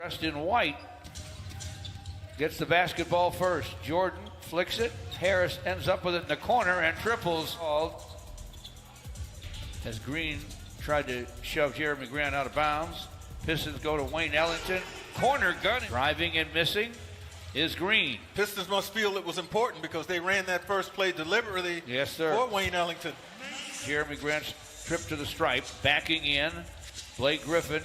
Dressed in white, gets the basketball first. Jordan flicks it. Harris ends up with it in the corner and triples. As Green tried to shove Jeremy Grant out of bounds. Pistons go to Wayne Ellington. Corner gun. Driving and missing is Green. Pistons must feel it was important because they ran that first play deliberately. Yes, sir. For Wayne Ellington. Jeremy Grant's trip to the stripe. Backing in. Blake Griffin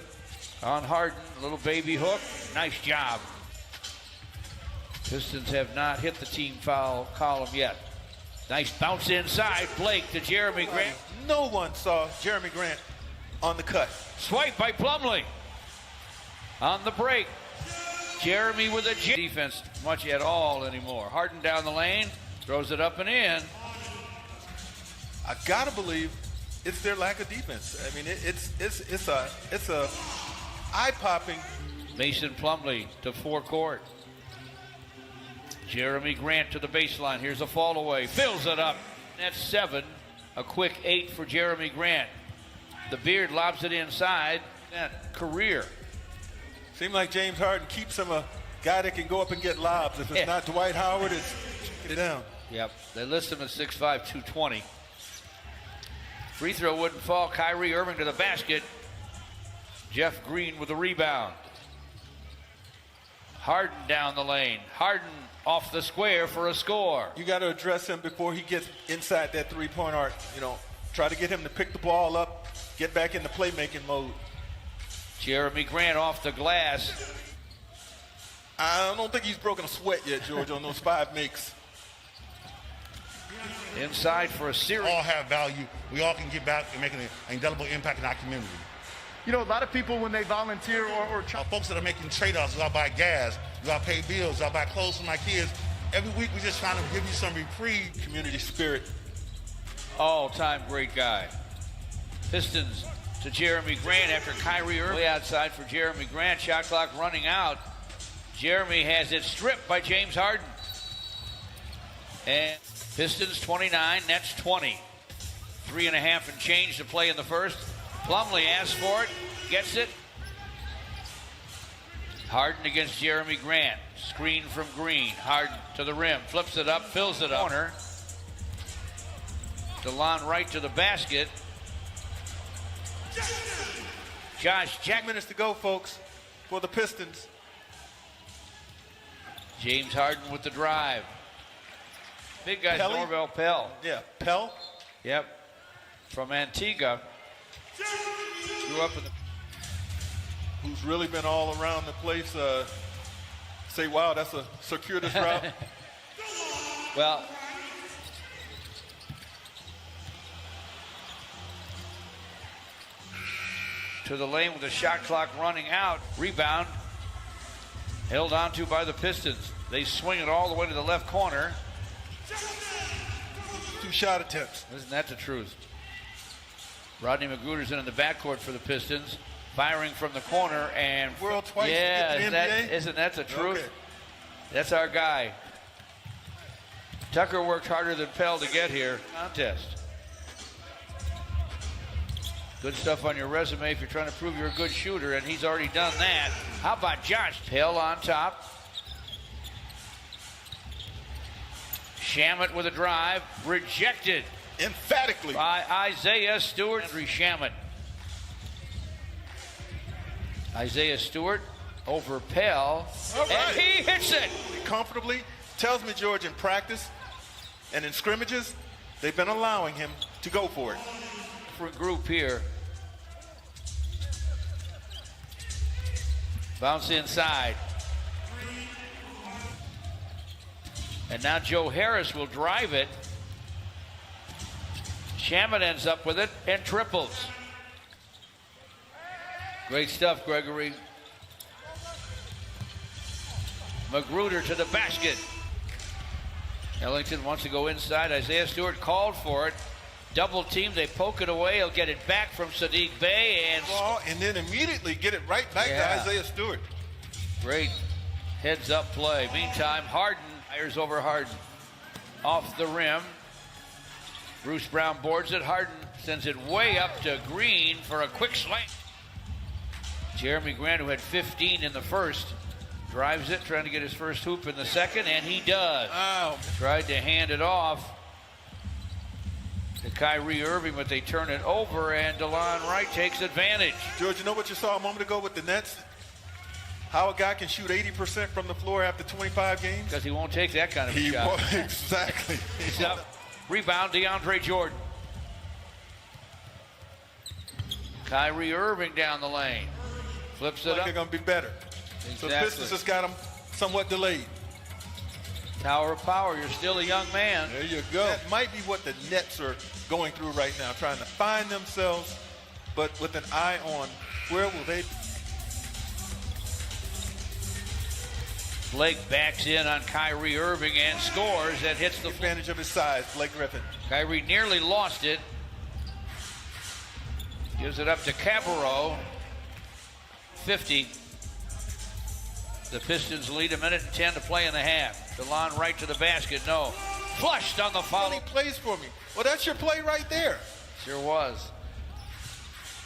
on Harden. Little baby hook. Nice job. Pistons have not hit the team foul column yet. Nice bounce inside. Blake to Jeremy Grant. No one saw Jeremy Grant on the cut. Swipe by Plumlee. On the break. Jeremy with a defense much at all anymore. Harden down the lane. Throws it up and in. I gotta believe it's their lack of defense. I mean, it's a eye-popping. Mason Plumlee to forecourt. Jeremy Grant to the baseline. Here's a fall away. Fills it up. That's 7. A quick 8 for Jeremy Grant. The Beard lobs it inside. That career. Seems like James Harden keeps him a guy that can go up and get lobs. If it's not Dwight Howard, it's get it down. Yep. They list him at 6'5", 220. Free throw wouldn't fall. Kyrie Irving to the basket. Jeff Green with the rebound. Harden down the lane. Harden off the square for a score. You got to address him before he gets inside that three-point arc. You know, try to get him to pick the ball up, get back into playmaking mode. Jeremy Grant off the glass. I don't think he's broken a sweat yet, George, on those 5 makes. Inside for a series. All have value. We all can get back and make an indelible impact in our community. You know, a lot of people when they volunteer or folks that are making trade-offs, we all buy gas, we all pay bills, we all buy clothes for my kids. Every week we're just trying to give you some reprieve. Community spirit. All-time great guy. Pistons to Jeremy Grant after Kyrie Irving. Way outside for Jeremy Grant. Shot clock running out. Jeremy has it stripped by James Harden. And Pistons 29, Nets 20. 3.5 and change to play in the first. Plumlee asks for it, gets it. Harden against Jeremy Grant. Screen from Green. Harden to the rim, flips it up, fills it up. Corner. DeLon Wright to the basket. Josh Jack. 2 minutes to go, folks, for the Pistons. James Harden with the drive. Big guy, Pelly? Norvell Pell. Yeah, Pell. Yep. From Antigua. Grew up in the... Who's really been all around the place. Say, wow, that's a circuitous route. Well, to the lane with the shot clock running out. Rebound. Held onto by the Pistons. They swing it all the way to the left corner. 2 shot attempts. Isn't that the truth? Rodney Magruder's in the backcourt for the Pistons. Firing from the corner and... World twice. Yeah, to get the NBA? Isn't that the truth? Okay. That's our guy. Tucker worked harder than Pell to get here. Contest. Good stuff on your resume if you're trying to prove you're a good shooter, and he's already done that. How about Josh? Pell on top. Shamet with a drive. Rejected. Emphatically. By Isaiah Stewart. Henry Shamet. Isaiah Stewart over Pell. All right. And he hits it. Comfortably. Tells me, George, in practice and in scrimmages, they've been allowing him to go for it. Different group here. Bounce inside. And now Joe Harris will drive it. Shamet ends up with it and triples. Great stuff, Gregory. Magruder to the basket. Ellington wants to go inside. Isaiah Stewart called for it. Double team, they poke it away. He'll get it back from Sadiq Bey and then immediately get it right back to Isaiah Stewart. Great heads up play. Meantime, Harden fires over Harden. Off the rim. Bruce Brown boards it. Harden sends it way up to Green for a quick slam. Jeremy Grant, who had 15 in the first, drives it, trying to get his first hoop in the second, and he does. Oh. Tried to hand it off to Kyrie Irving, but they turn it over, and DeLon Wright takes advantage. George, you know what you saw a moment ago with the Nets? How a guy can shoot 80% from the floor after 25 games? Because he won't take that kind of a shot. Exactly. He's up. Rebound, DeAndre Jordan. Kyrie Irving down the lane. Flips it Like up. they're going to be better. Exactly. So the Pistons just got him somewhat delayed. Tower of power, you're still a young man. There you go. That might be what the Nets are going through right now, trying to find themselves, but with an eye on where will they be. Blake backs in on Kyrie Irving and scores and hits the Advantage of his size, Blake Griffin. Kyrie nearly lost it. Gives it up to Cabarrot. 50. The Pistons lead, 1:10 to play in the half. DeLon Wright to the basket, no. Flushed on the foul. He plays for me. Well, that's your play right there. Sure was.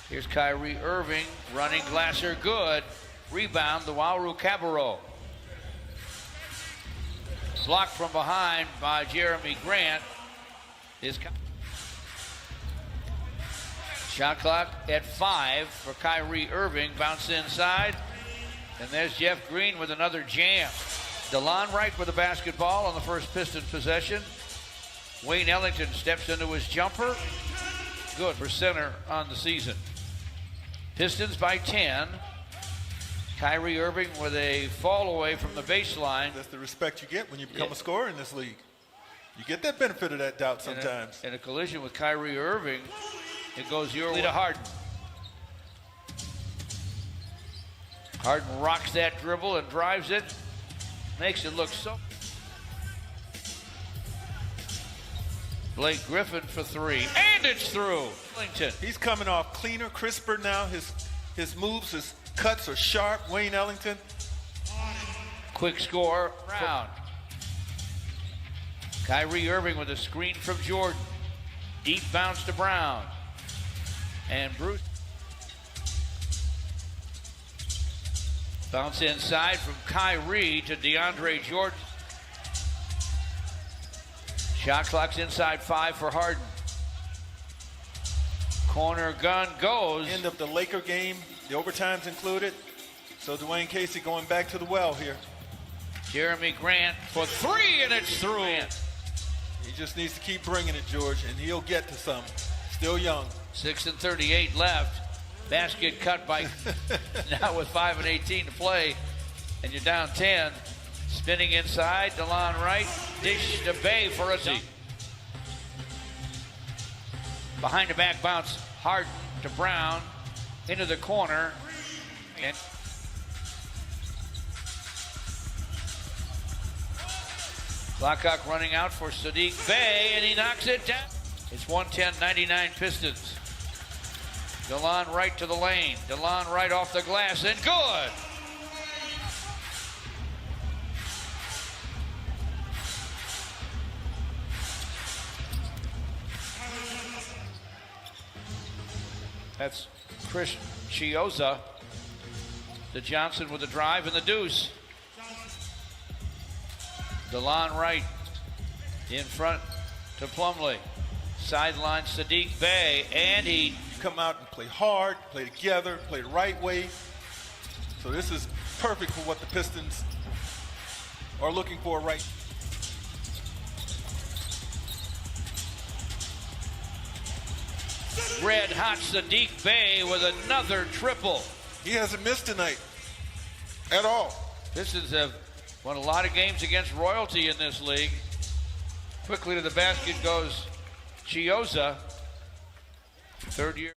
Here's Kyrie Irving running Glasser, good. Rebound, the Wauru Cabarrot. Blocked from behind by Jeremy Grant. Shot clock at 5 for Kyrie Irving. Bounce inside. And there's Jeff Green with another jam. DeLon Wright with the basketball on the first Pistons possession. Wayne Ellington steps into his jumper. Good for center on the season. Pistons by 10. Kyrie Irving with a fall away from the baseline. That's the respect you get when you become a scorer in this league. You get that benefit of that doubt sometimes. In a collision with Kyrie Irving, it goes your way to Harden. Harden rocks that dribble and drives it. Makes it look so. Blake Griffin for 3, and it's through. Ellington. He's coming off cleaner, crisper now. His moves, his cuts are sharp. Wayne Ellington. Quick score. Brown. Kyrie Irving with a screen from Jordan. Deep bounce to Brown. And Bruce. Bounce inside from Kyrie to DeAndre Jordan. Shot clock's inside 5 for Harden. Corner gun goes. End of the Laker game. The overtime's included. So Dwayne Casey going back to the well here. Jeremy Grant for 3, and it's through. He just needs to keep bringing it, George, and he'll get to some. Still young. 6:38 left. Basket cut by now with 5:18 to play, and you're down 10. Spinning inside, DeLon Wright, dish to Bay for a dunk. Behind the back bounce, Harden to Brown, into the corner, and clock running out for Sadiq Bey, and he knocks it down. It's 110-99 Pistons. DeLon Wright to the lane. DeLon Wright off the glass, and good. That's Chris Chiozza. To Johnson with the drive and the deuce. DeLon Wright in front to Plumlee. Sideline Sadiq Bey, and he come out and play hard, play together, play the right way. So this is perfect for what the Pistons are looking for right. Red hot Sadiq Bey with another triple. He hasn't missed tonight at all. Pistons have won a lot of games against royalty in this league. Quickly to the basket goes Chiozza, third year.